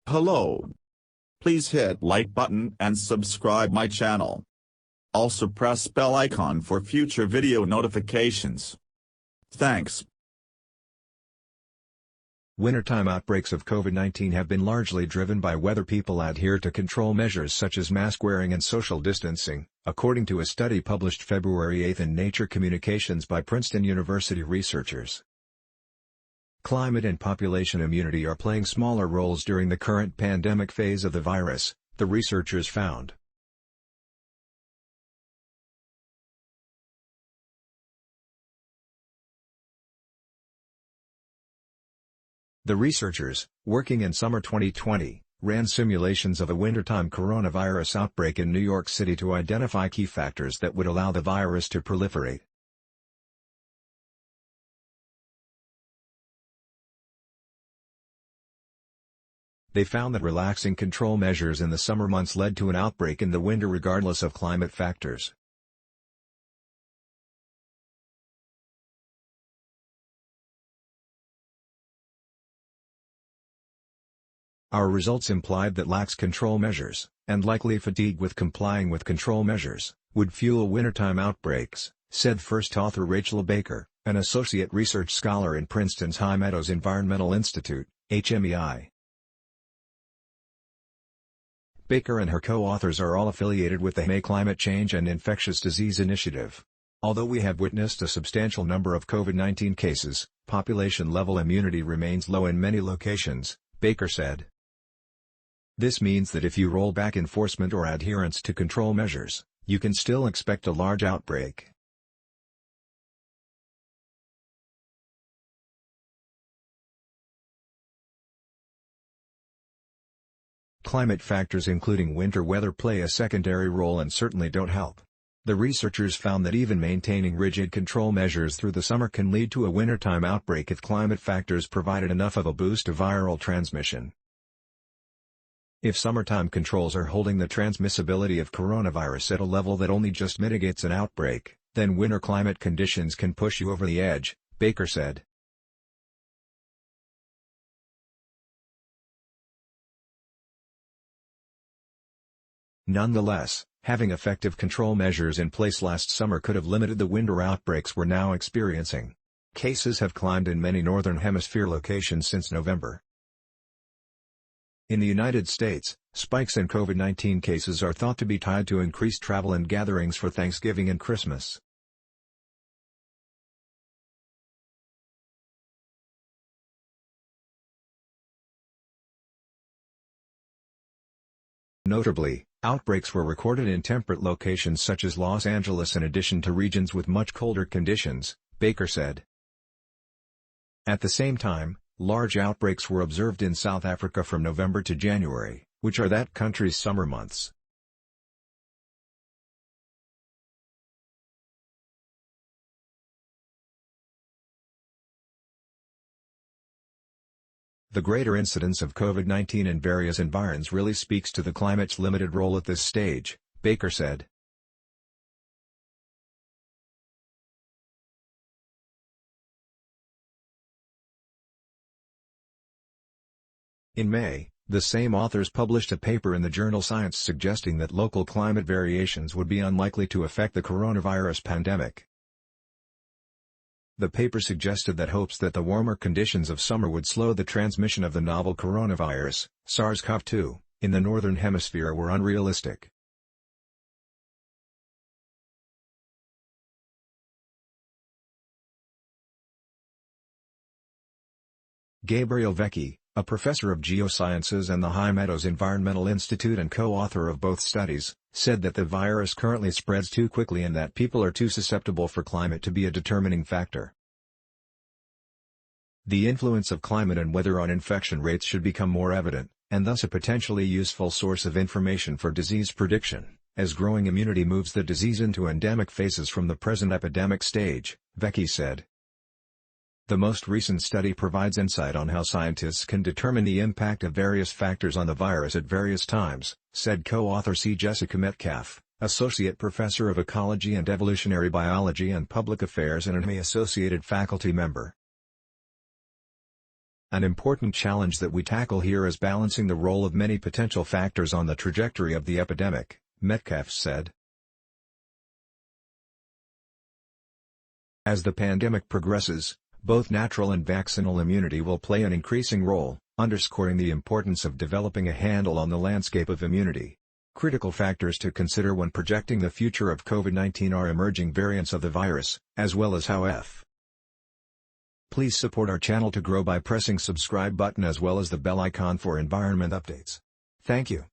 Hello. Please hit like button and subscribe my channel. Also press bell icon for future video notifications. Thanks. Wintertime outbreaks of COVID-19 have been largely driven by whether people adhere to control measures such as mask wearing and social distancing, according to a study published February 8 in Nature Communications by Princeton University researchers. Climate and population immunity are playing smaller roles during the current pandemic phase of the virus, the researchers found. The researchers, working in summer 2020, ran simulations of a wintertime coronavirus outbreak in New York City to identify key factors that would allow the virus to proliferate. They found that relaxing control measures in the summer months led to an outbreak in the winter regardless of climate factors. Our results implied that lax control measures, and likely fatigue with complying with control measures, would fuel wintertime outbreaks, said first author Rachel Baker, an associate research scholar in Princeton's High Meadows Environmental Institute, HMEI. Baker and her co-authors are all affiliated with the May Climate Change and Infectious Disease Initiative. Although we have witnessed a substantial number of COVID-19 cases, population-level immunity remains low in many locations, Baker said. This means that if you roll back enforcement or adherence to control measures, you can still expect a large outbreak. Climate factors including winter weather play a secondary role and certainly don't help. The researchers found that even maintaining rigid control measures through the summer can lead to a wintertime outbreak if climate factors provided enough of a boost to viral transmission. If summertime controls are holding the transmissibility of coronavirus at a level that only just mitigates an outbreak, then winter climate conditions can push you over the edge, Baker said. Nonetheless, having effective control measures in place last summer could have limited the winter outbreaks we're now experiencing. Cases have climbed in many Northern Hemisphere locations since November. In the United States, spikes in COVID-19 cases are thought to be tied to increased travel and gatherings for Thanksgiving and Christmas. Notably, outbreaks were recorded in temperate locations such as Los Angeles in addition to regions with much colder conditions, Baker said. At the same time, large outbreaks were observed in South Africa from November to January, which are that country's summer months. The greater incidence of COVID-19 in various environs really speaks to the climate's limited role at this stage, Baker said. In May, the same authors published a paper in the journal Science suggesting that local climate variations would be unlikely to affect the coronavirus pandemic. The paper suggested that hopes that the warmer conditions of summer would slow the transmission of the novel coronavirus, SARS-CoV-2, in the Northern Hemisphere were unrealistic. Gabriel Vecchi, a professor of geosciences and the High Meadows Environmental Institute and co-author of both studies, said that the virus currently spreads too quickly and that people are too susceptible for climate to be a determining factor. The influence of climate and weather on infection rates should become more evident, and thus a potentially useful source of information for disease prediction, as growing immunity moves the disease into endemic phases from the present epidemic stage, Vecchi said. The most recent study provides insight on how scientists can determine the impact of various factors on the virus at various times, said co-author C. Jessica Metcalf, associate professor of ecology and evolutionary biology and public affairs and an associated faculty member. An important challenge that we tackle here is balancing the role of many potential factors on the trajectory of the epidemic, Metcalf said. As the pandemic progresses, both natural and vaccinal immunity will play an increasing role, underscoring the importance of developing a handle on the landscape of immunity. Critical factors to consider when projecting the future of COVID-19 are emerging variants of the virus, as well as how Please support our channel to grow by pressing subscribe button as well as the bell icon for environment updates. Thank you.